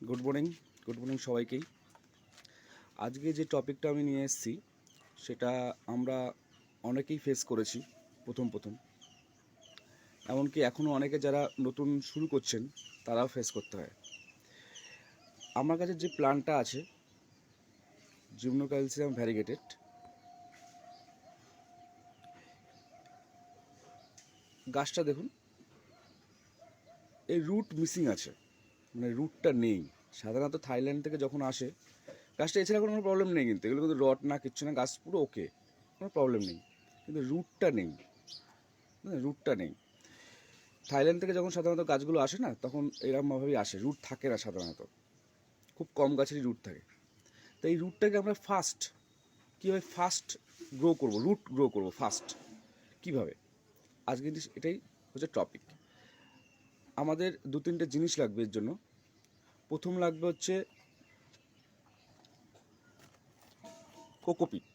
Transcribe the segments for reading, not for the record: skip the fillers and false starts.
Good morning সবাইকেই। আজকে যে টপিকটা আমি নিয়ে এসেছি সেটা আমরা অনেকেই ফেস করেছি প্রথম এমনকি এখনও অনেকে যারা নতুন শুরু করছেন তারাও ফেস করতে হয়। আমার কাছে যে প্ল্যান্টটা আছে জিমনোক্যালসিয়াম ভ্যারিগেটেড, গাছটা দেখুন, এই রুট মিসিং আছে, মানে রুটটা নেই। সাধারণত থাইল্যান্ড থেকে যখন আসে গাছটা, এছাড়া কোনো প্রবলেম নেই, কিন্তু এগুলো কিন্তু রড না, কিচ্ছু না, গাছ পুরো ওকে, কোনো প্রবলেম নেই, কিন্তু রুটটা নেই। থাইল্যান্ড থেকে যখন সাধারণত গাছগুলো আসে না, তখন এরকমভাবেই আসে, রুট থাকে না সাধারণত, খুব কম গাছেরই রুট থাকে। তো এই রুটটাকে আমরা কীভাবে ফাস্ট রুট গ্রো করবো ফাস্ট কীভাবে, আজকে এটাই হচ্ছে টপিক। আমাদের দু তিনটে জিনিস লাগবে এর জন্য। প্রথম লাগবে হচ্ছে কোকোপিট,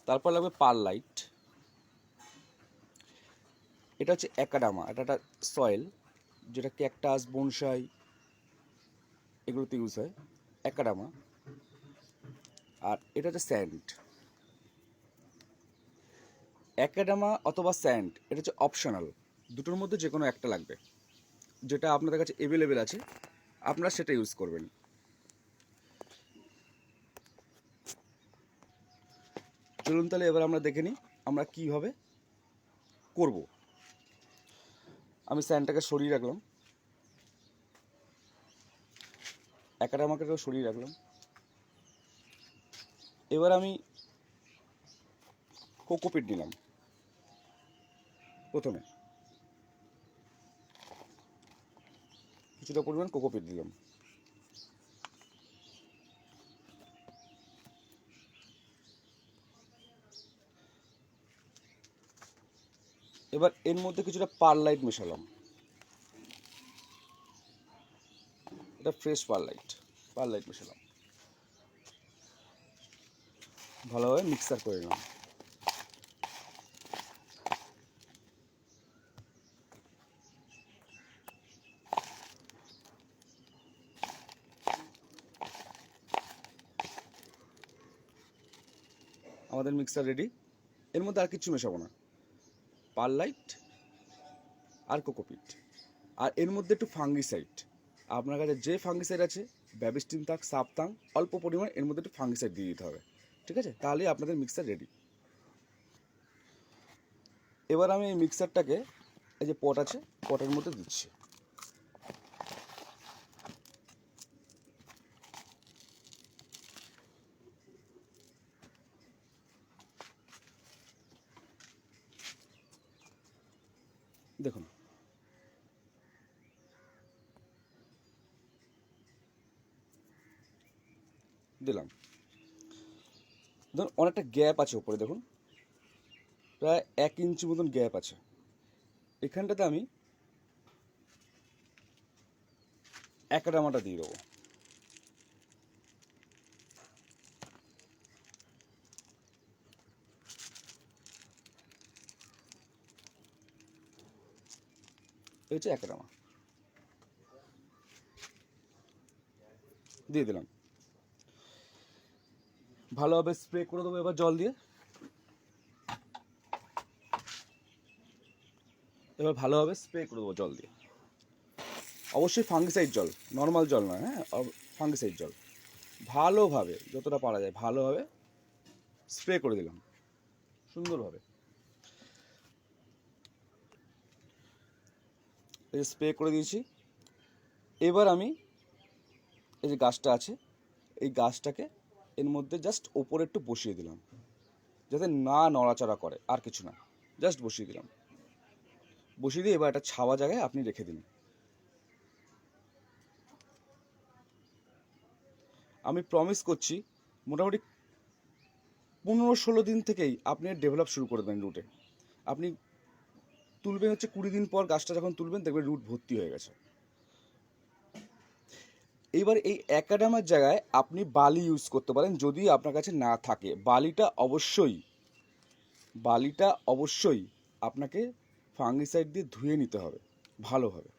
তারপর লাগবে পারলাইট, এটা হচ্ছে অ্যাকাডামা, এটা একটা সয়েল যেটা ক্যাকটাস, বনসাই এগুলোতে ইউজ হয়, অ্যাকাডামা। আর এটা হচ্ছে স্যান্ড, অ্যাকাডামা অথবা স্যান্ড, এটা হচ্ছে অপশনাল, দুটোর মধ্যে যে কোনো একটা লাগবে, যেটা আপনাদের কাছে অ্যাভেলেবেল আছে আপনারা সেটা ইউজ করবেন। চলুন তাহলে এবার আমরা দেখে নিই আমরা কীভাবে করব। আমি স্যান্ডটাকে সরিয়ে রাখলাম, অ্যাকাডামাকেও সরিয়ে রাখলাম। এবার আমি কোকোপিট নিলাম, প্রথমে কিছুটা পরিমাণ কোকোপিট দিলাম। এবার এর মধ্যে কিছুটা পারলাইট মেশালাম, এটা ফ্রেশ পারলাইট মেশালাম, ভালোভাবে মিক্সার করে নিলাম। আমাদের মিক্সার রেডি। এর মধ্যে আর কিছু মেশাবো না, পারলাইট আর কোকোপিট, আর এর মধ্যে একটু ফাঙ্গিসাইড, আপনার কাছে যে ফাঙ্গিসাইড আছে, ব্যাবিস্টিন তাক, সাপতাং, অল্প পরিমাণ এর মধ্যে একটু ফাঙ্গিসাইড দিয়ে দিতে হবে, ঠিক আছে? তাহলেই আপনাদের মিক্সার রেডি। এবার আমি এই মিক্সারটাকে, এই যে পট আছে, পটের মধ্যে দিচ্ছি। দেখুন, দিলাম। ধরুন অনেকটা গ্যাপ আছে উপরে, দেখুন প্রায় 1 ইঞ্চি মতন গ্যাপ আছে। এখানটাতে আমি অ্যাকাডামাটা দিয়ে দেবো। এই হচ্ছে অ্যাকাডামা, দিয়ে দিলাম। ভালোভাবে স্প্রে করে দেবো এবার জল দিয়ে। এবার ভালোভাবে স্প্রে করে দেবো জল দিয়ে, অবশ্যই ফাঙ্গিসাইড জল, নর্মাল জল নয়, হ্যাঁ, ফাঙ্গিসাইড জল। ভালোভাবে যতটা পারা যায় ভালোভাবে স্প্রে করে দিলাম সুন্দরভাবে। এই যে স্প্রে করে দিয়েছি। এবার আমি এই যে গাছটা আছে, এই গাছটাকে এর মধ্যে জাস্ট ওপরে একটু বসিয়ে দিলাম, যাতে না নড়াচড়া করে, আর কিছু না, জাস্ট বসিয়ে দিলাম। বসিয়ে দিয়ে এবার একটা ছাওয়া জায়গায় আপনি রেখে দিন। আমি প্রমিস করছি মোটামুটি 15-16 দিন থেকেই আপনি ডেভেলপ শুরু করে দেবেন রুটে। আপনি তুলবেন হচ্ছে 20 দিন পর, গাছটা যখন তুলবেন দেখবেন রুট ভর্তি হয়ে গেছে। এইবার এই অ্যাকাডামার জায়গায় আপনি বালি ইউজ করতে পারেন যদি আপনার কাছে না থাকে। বালিটা অবশ্যই আপনাকে ফাঙ্গিসাইড দিয়ে ধুয়ে নিতে হবে ভালোভাবে।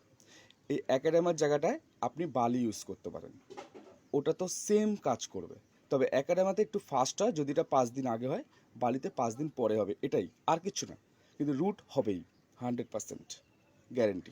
এই অ্যাকাডেমার জায়গাটায় আপনি বালি ইউজ করতে পারেন, ওটা তো সেম কাজ করবে, তবে অ্যাকাডেমাতে একটু ফাস্ট হয়, যদি এটা 5 দিন আগে হয়, বালিতে 5 দিন পরে হবে, এটাই, আর কিছু না। কিন্তু রুট হবেই, 100% গ্যারেন্টি।